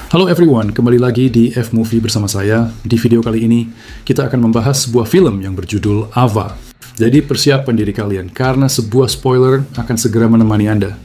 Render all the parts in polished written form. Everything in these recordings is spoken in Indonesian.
Halo everyone, kembali lagi di F-Movie bersama saya. Di video kali ini, kita akan membahas sebuah film yang berjudul Ava. Jadi persiapkan diri kalian, karena sebuah spoiler akan segera menemani Anda.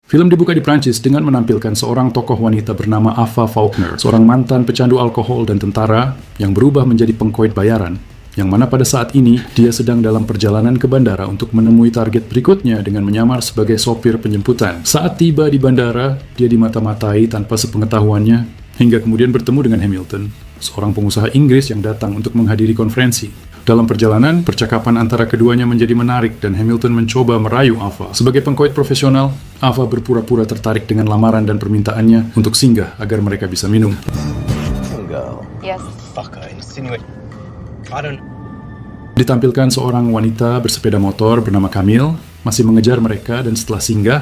Film dibuka di Prancis dengan menampilkan seorang tokoh wanita bernama Ava Faulkner, seorang mantan pecandu alkohol dan tentara yang berubah menjadi pengkoid bayaran, yang mana pada saat ini dia sedang dalam perjalanan ke bandara untuk menemui target berikutnya dengan menyamar sebagai sopir penjemputan. Saat tiba di bandara, dia dimata-matai tanpa sepengetahuannya, hingga kemudian bertemu dengan Hamilton, seorang pengusaha Inggris yang datang untuk menghadiri konferensi. Dalam perjalanan, percakapan antara keduanya menjadi menarik dan Hamilton mencoba merayu Ava. Sebagai pengkoid profesional, Ava berpura-pura tertarik dengan lamaran dan permintaannya untuk singgah agar mereka bisa minum. Yes. Ditampilkan seorang wanita bersepeda motor bernama Camille masih mengejar mereka, dan setelah singgah,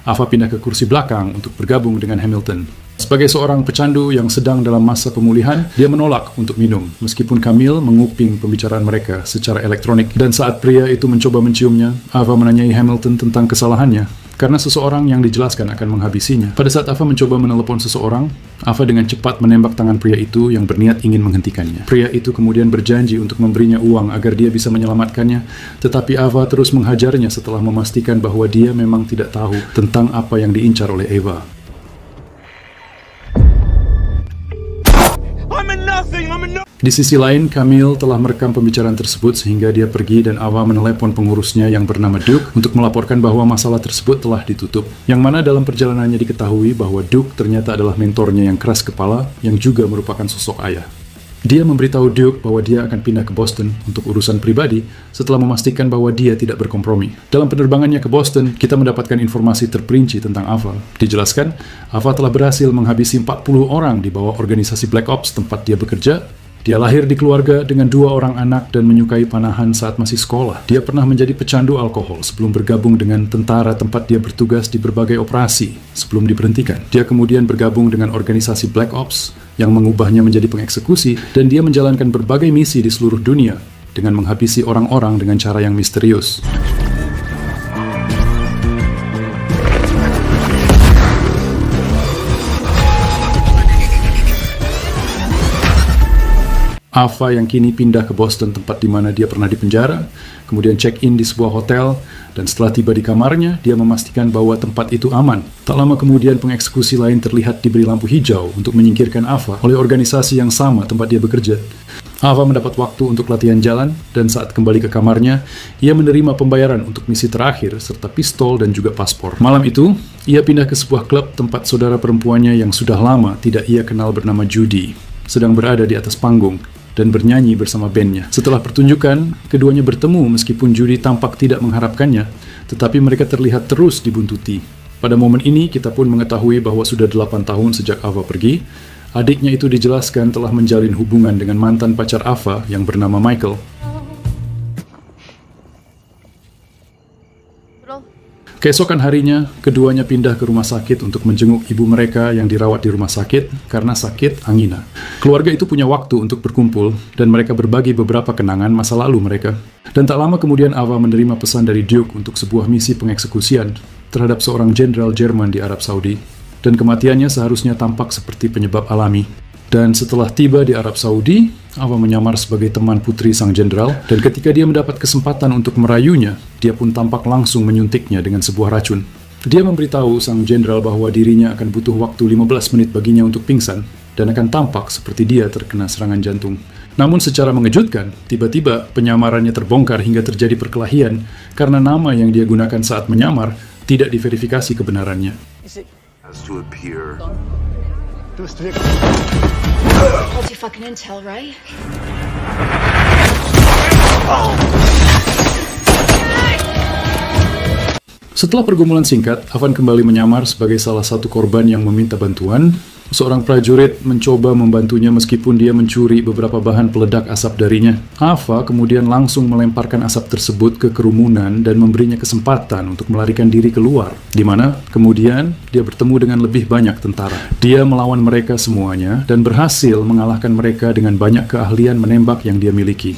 Ava pindah ke kursi belakang untuk bergabung dengan Hamilton. Sebagai seorang pecandu yang sedang dalam masa pemulihan, dia menolak untuk minum, meskipun Camille menguping pembicaraan mereka secara elektronik. Dan saat pria itu mencoba menciumnya, Ava menanyai Hamilton tentang kesalahannya, karena seseorang yang dijelaskan akan menghabisinya. Pada saat Ava mencoba menelepon seseorang, Ava dengan cepat menembak tangan pria itu yang berniat ingin menghentikannya. Pria itu kemudian berjanji untuk memberinya uang agar dia bisa menyelamatkannya, tetapi Ava terus menghajarnya setelah memastikan bahwa dia memang tidak tahu tentang apa yang diincar oleh Ava. Di sisi lain, Camille telah merekam pembicaraan tersebut sehingga dia pergi dan Ava menelepon pengurusnya yang bernama Duke untuk melaporkan bahwa masalah tersebut telah ditutup. Yang mana dalam perjalanannya diketahui bahwa Duke ternyata adalah mentornya yang keras kepala yang juga merupakan sosok ayah. Dia memberitahu Duke bahwa dia akan pindah ke Boston untuk urusan pribadi setelah memastikan bahwa dia tidak berkompromi. Dalam penerbangannya ke Boston, kita mendapatkan informasi terperinci tentang Ava. Dijelaskan, Ava telah berhasil menghabisi 40 orang di bawah organisasi Black Ops tempat dia bekerja. Dia lahir di keluarga dengan 2 orang anak dan menyukai panahan saat masih sekolah. Dia pernah menjadi pecandu alkohol sebelum bergabung dengan tentara tempat dia bertugas di berbagai operasi sebelum diberhentikan. Dia kemudian bergabung dengan organisasi Black Ops yang mengubahnya menjadi pengeksekusi, dan dia menjalankan berbagai misi di seluruh dunia dengan menghabisi orang-orang dengan cara yang misterius. Ava yang kini pindah ke Boston, tempat di mana dia pernah dipenjara, kemudian check-in di sebuah hotel, dan setelah tiba di kamarnya, dia memastikan bahwa tempat itu aman. Tak lama kemudian, pengeksekusi lain terlihat diberi lampu hijau untuk menyingkirkan Ava oleh organisasi yang sama tempat dia bekerja. Ava mendapat waktu untuk latihan jalan, dan saat kembali ke kamarnya, ia menerima pembayaran untuk misi terakhir, serta pistol dan juga paspor. Malam itu, ia pindah ke sebuah klub tempat saudara perempuannya yang sudah lama tidak ia kenal bernama Judy sedang berada di atas panggung dan bernyanyi bersama bandnya. Setelah pertunjukan, keduanya bertemu meskipun Judy tampak tidak mengharapkannya, tetapi mereka terlihat terus dibuntuti. Pada momen ini, kita pun mengetahui bahwa sudah 8 tahun sejak Ava pergi. Adiknya itu dijelaskan telah menjalin hubungan dengan mantan pacar Ava yang bernama Michael. Keesokan harinya, keduanya pindah ke rumah sakit untuk menjenguk ibu mereka yang dirawat di rumah sakit karena sakit angina. Keluarga itu punya waktu untuk berkumpul, dan mereka berbagi beberapa kenangan masa lalu mereka. Dan tak lama kemudian Ava menerima pesan dari Duke untuk sebuah misi pengeksekusian terhadap seorang jenderal Jerman di Arab Saudi, dan kematiannya seharusnya tampak seperti penyebab alami. Dan setelah tiba di Arab Saudi, Ava menyamar sebagai teman putri sang jenderal, dan ketika dia mendapat kesempatan untuk merayunya, dia pun tampak langsung menyuntiknya dengan sebuah racun. Dia memberitahu sang jenderal bahwa dirinya akan butuh waktu 15 menit baginya untuk pingsan, dan akan tampak seperti dia terkena serangan jantung. Namun secara mengejutkan, tiba-tiba penyamarannya terbongkar hingga terjadi perkelahian, karena nama yang dia gunakan saat menyamar tidak diverifikasi kebenarannya. Hold your fucking intel, right? Setelah pergumulan singkat, Avan kembali menyamar sebagai salah satu korban yang meminta bantuan. Seorang prajurit mencoba membantunya meskipun dia mencuri beberapa bahan peledak asap darinya. Ava kemudian langsung melemparkan asap tersebut ke kerumunan dan memberinya kesempatan untuk melarikan diri keluar, di mana kemudian dia bertemu dengan lebih banyak tentara. Dia melawan mereka semuanya dan berhasil mengalahkan mereka dengan banyak keahlian menembak yang dia miliki.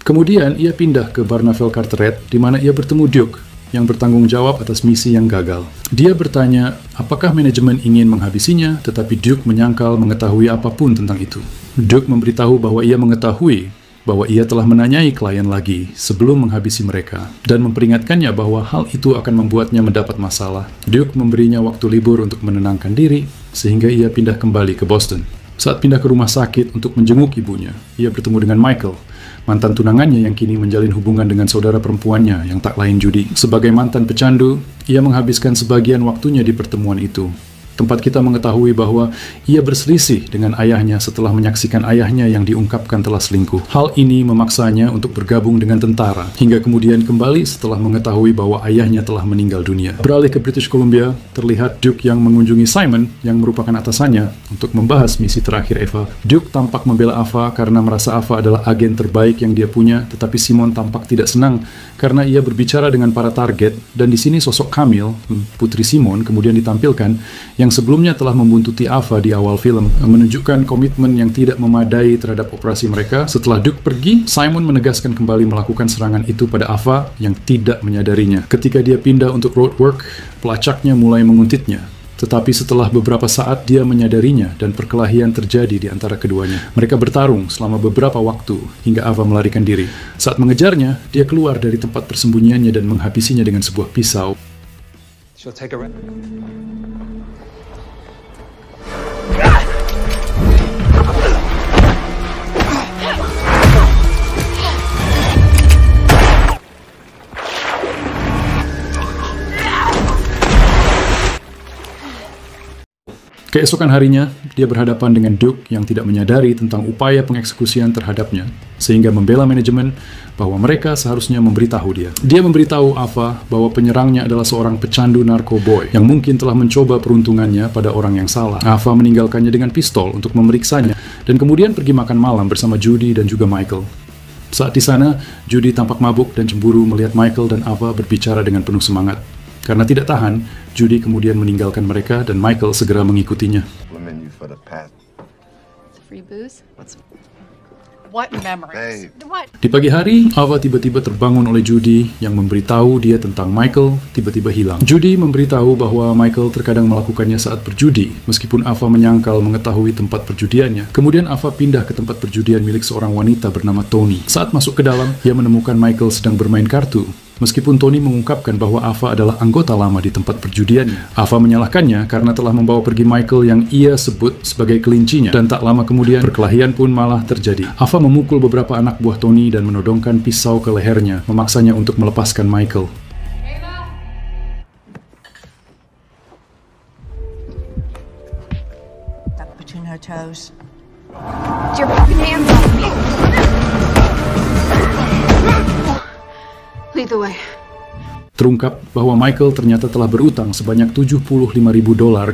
Kemudian ia pindah ke Barnavel Carteret, di mana ia bertemu Duke, yang bertanggung jawab atas misi yang gagal. Dia bertanya apakah manajemen ingin menghabisinya, tetapi Duke menyangkal mengetahui apapun tentang itu. Duke memberitahu bahwa ia mengetahui bahwa ia telah menanyai klien lagi sebelum menghabisi mereka, dan memperingatkannya bahwa hal itu akan membuatnya mendapat masalah. Duke memberinya waktu libur untuk menenangkan diri, sehingga ia pindah kembali ke Boston. Saat pindah ke rumah sakit untuk menjenguk ibunya, ia bertemu dengan Michael, mantan tunangannya yang kini menjalin hubungan dengan saudara perempuannya yang tak lain Judy. Sebagai mantan pecandu, ia menghabiskan sebagian waktunya di pertemuan itu. Tempat kita mengetahui bahwa ia berselisih dengan ayahnya setelah menyaksikan ayahnya yang diungkapkan telah selingkuh. Hal ini memaksanya untuk bergabung dengan tentara, hingga kemudian kembali setelah mengetahui bahwa ayahnya telah meninggal dunia. Beralih ke British Columbia, terlihat Duke yang mengunjungi Simon, yang merupakan atasannya, untuk membahas misi terakhir Eva. Duke tampak membela Ava karena merasa Ava adalah agen terbaik yang dia punya, tetapi Simon tampak tidak senang karena ia berbicara dengan para target, dan di sini sosok Camille, putri Simon, kemudian ditampilkan, yang sebelumnya telah membuntuti Ava di awal film, menunjukkan komitmen yang tidak memadai terhadap operasi mereka. Setelah Duke pergi, Simon menegaskan kembali melakukan serangan itu pada Ava yang tidak menyadarinya. Ketika dia pindah untuk road work, pelacaknya mulai menguntitnya. Tetapi setelah beberapa saat dia menyadarinya dan perkelahian terjadi di antara keduanya. Mereka bertarung selama beberapa waktu hingga Ava melarikan diri. Saat mengejarnya, dia keluar dari tempat persembunyiannya dan menghabisinya dengan sebuah pisau. She'll take a rest. Keesokan harinya, dia berhadapan dengan Duke yang tidak menyadari tentang upaya pengeksekusian terhadapnya, sehingga membela manajemen bahwa mereka seharusnya memberitahu dia. Dia memberitahu Ava bahwa penyerangnya adalah seorang pecandu narkoboy yang mungkin telah mencoba peruntungannya pada orang yang salah. Ava meninggalkannya dengan pistol untuk memeriksanya, dan kemudian pergi makan malam bersama Judy dan juga Michael. Saat di sana, Judy tampak mabuk dan cemburu melihat Michael dan Ava berbicara dengan penuh semangat. Karena tidak tahan, Judy kemudian meninggalkan mereka dan Michael segera mengikutinya. Di pagi hari, Ava tiba-tiba terbangun oleh Judy yang memberitahu dia tentang Michael tiba-tiba hilang. Judy memberitahu bahwa Michael terkadang melakukannya saat berjudi, meskipun Ava menyangkal mengetahui tempat perjudiannya. Kemudian Ava pindah ke tempat perjudian milik seorang wanita bernama Tony. Saat masuk ke dalam, ia menemukan Michael sedang bermain kartu. Meskipun Tony mengungkapkan bahwa Ava adalah anggota lama di tempat perjudiannya. Ava menyalahkannya karena telah membawa pergi Michael yang ia sebut sebagai kelincinya, dan tak lama kemudian perkelahian pun malah terjadi. Ava memukul beberapa anak buah Tony dan menodongkan pisau ke lehernya, memaksanya untuk melepaskan Michael. Duck between her toes. Get your fucking hands off me! Lead the way. Terungkap bahwa Michael ternyata telah berutang sebanyak $75.000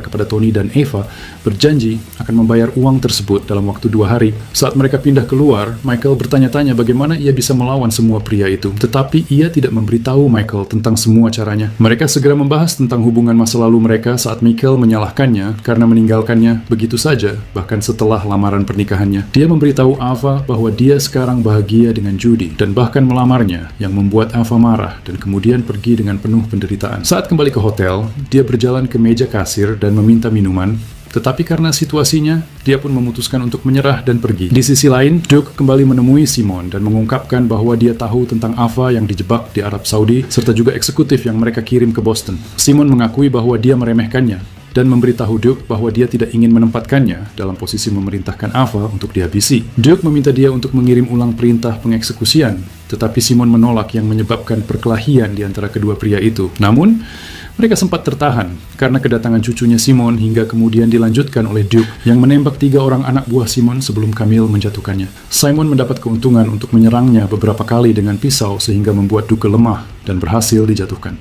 kepada Tony dan Eva, berjanji akan membayar uang tersebut dalam waktu 2 hari. Saat mereka pindah keluar, Michael bertanya-tanya bagaimana ia bisa melawan semua pria itu. Tetapi ia tidak memberitahu Michael tentang semua caranya. Mereka segera membahas tentang hubungan masa lalu mereka saat Michael menyalahkannya karena meninggalkannya begitu saja, bahkan setelah lamaran pernikahannya. Dia memberitahu Ava bahwa dia sekarang bahagia dengan Judy, dan bahkan melamarnya, yang membuat Ava marah dan kemudian pergi dengan penuh penderitaan. Saat kembali ke hotel, dia berjalan ke meja kasir dan meminta minuman, tetapi karena situasinya, dia pun memutuskan untuk menyerah dan pergi. Di sisi lain, Duke kembali menemui Simon dan mengungkapkan bahwa dia tahu tentang Ava yang dijebak di Arab Saudi, serta juga eksekutif yang mereka kirim ke Boston. Simon mengakui bahwa dia meremehkannya, dan memberitahu Duke bahwa dia tidak ingin menempatkannya dalam posisi memerintahkan Ava untuk dihabisi. Duke meminta dia untuk mengirim ulang perintah pengeksekusian, tetapi Simon menolak yang menyebabkan perkelahian di antara kedua pria itu. Namun, mereka sempat tertahan karena kedatangan cucunya Simon hingga kemudian dilanjutkan oleh Duke yang menembak 3 orang anak buah Simon sebelum Camille menjatuhkannya. Simon mendapat keuntungan untuk menyerangnya beberapa kali dengan pisau sehingga membuat Duke lemah dan berhasil dijatuhkan.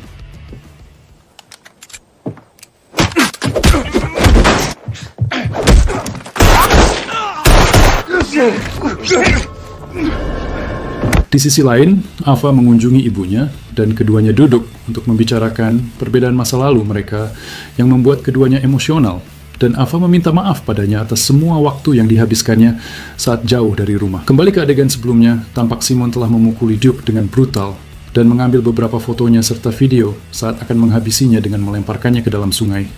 Di sisi lain, Ava mengunjungi ibunya dan keduanya duduk untuk membicarakan perbedaan masa lalu mereka yang membuat keduanya emosional. dan Ava meminta maaf padanya atas semua waktu yang dihabiskannya saat jauh dari rumah. Kembali ke adegan sebelumnya, tampak Simon telah memukuli Duke dengan brutal dan mengambil beberapa fotonya serta video saat akan menghabisinya dengan melemparkannya ke dalam sungai.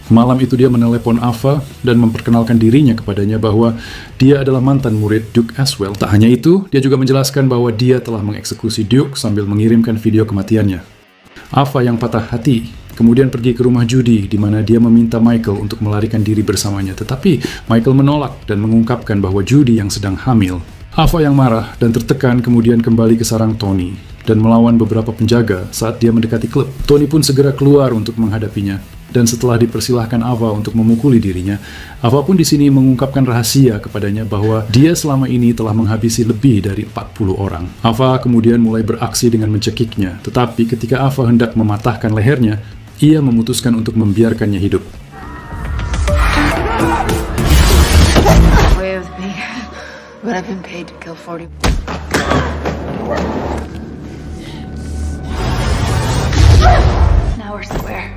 Malam itu dia menelepon Ava dan memperkenalkan dirinya kepadanya bahwa dia adalah mantan murid Duke Aswell. Tak hanya itu, dia juga menjelaskan bahwa dia telah mengeksekusi Duke sambil mengirimkan video kematiannya. Ava yang patah hati kemudian pergi ke rumah Judy di mana dia meminta Michael untuk melarikan diri bersamanya, tetapi Michael menolak dan mengungkapkan bahwa Judy yang sedang hamil. Ava yang marah dan tertekan kemudian kembali ke sarang Tony dan melawan beberapa penjaga saat dia mendekati klub. Tony pun segera keluar untuk menghadapinya. Dan setelah dipersilahkan Ava untuk memukuli dirinya, Ava pun di sini mengungkapkan rahasia kepadanya bahwa dia selama ini telah menghabisi lebih dari 40 orang. Ava kemudian mulai beraksi dengan mencekiknya, tetapi ketika Ava hendak mematahkan lehernya, ia memutuskan untuk membiarkannya hidup. Way with me, but I've been paid to kill 40. Now we're square.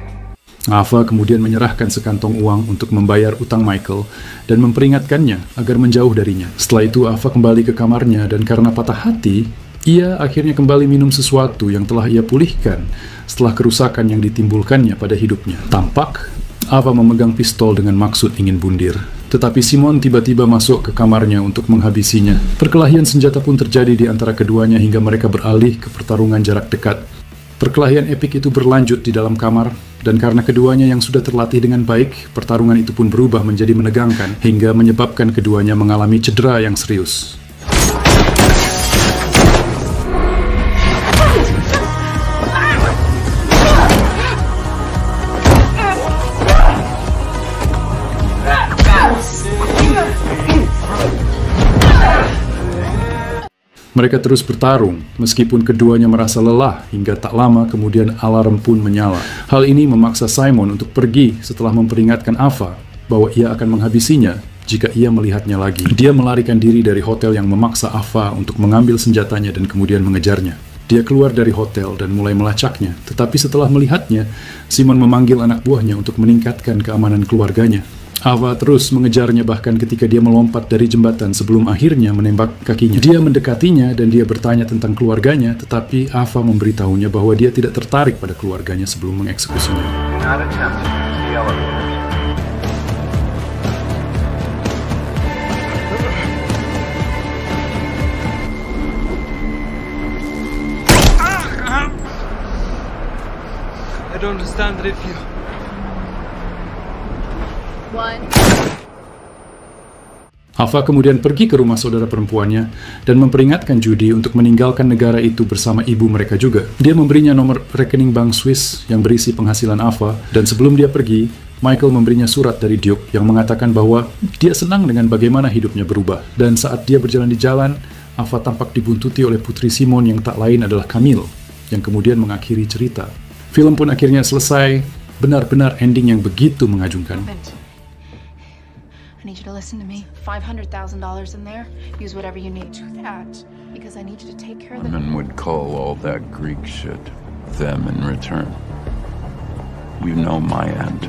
Ava kemudian menyerahkan sekantong uang untuk membayar utang Michael dan memperingatkannya agar menjauh darinya. Setelah itu Ava kembali ke kamarnya dan karena patah hati, ia akhirnya kembali minum sesuatu yang telah ia pulihkan setelah kerusakan yang ditimbulkannya pada hidupnya. Tampak Ava memegang pistol dengan maksud ingin bundir. Tetapi Simon tiba-tiba masuk ke kamarnya untuk menghabisinya. Perkelahian senjata pun terjadi di antara keduanya hingga mereka beralih ke pertarungan jarak dekat. Perkelahian epik itu berlanjut di dalam kamar, dan karena keduanya yang sudah terlatih dengan baik, pertarungan itu pun berubah menjadi menegangkan, hingga menyebabkan keduanya mengalami cedera yang serius. Mereka terus bertarung, meskipun keduanya merasa lelah hingga tak lama kemudian alarm pun menyala. Hal ini memaksa Simon untuk pergi setelah memperingatkan Ava bahwa ia akan menghabisinya jika ia melihatnya lagi. Dia melarikan diri dari hotel yang memaksa Ava untuk mengambil senjatanya dan kemudian mengejarnya. Dia keluar dari hotel dan mulai melacaknya, tetapi setelah melihatnya, Simon memanggil anak buahnya untuk meningkatkan keamanan keluarganya. Ava terus mengejarnya bahkan ketika dia melompat dari jembatan sebelum akhirnya menembak kakinya. Dia mendekatinya dan dia bertanya tentang keluarganya, tetapi Ava memberitahunya bahwa dia tidak tertarik pada keluarganya sebelum mengeksekusinya. I don't understand it if you... Ava kemudian pergi ke rumah saudara perempuannya dan memperingatkan Judy untuk meninggalkan negara itu bersama ibu mereka juga. Dia memberinya nomor rekening bank Swiss yang berisi penghasilan Ava, dan sebelum dia pergi, Michael memberinya surat dari Duke yang mengatakan bahwa dia senang dengan bagaimana hidupnya berubah. Dan saat dia berjalan di jalan, Ava tampak dibuntuti oleh putri Simon yang tak lain adalah Camille, yang kemudian mengakhiri cerita. Film pun akhirnya selesai, benar-benar ending yang begitu mengagumkan. I need you to listen to me. $500,000 in there. Use whatever you need. Do that because I need you to take care of the... Women would call all that Greek shit them in return. You know my end.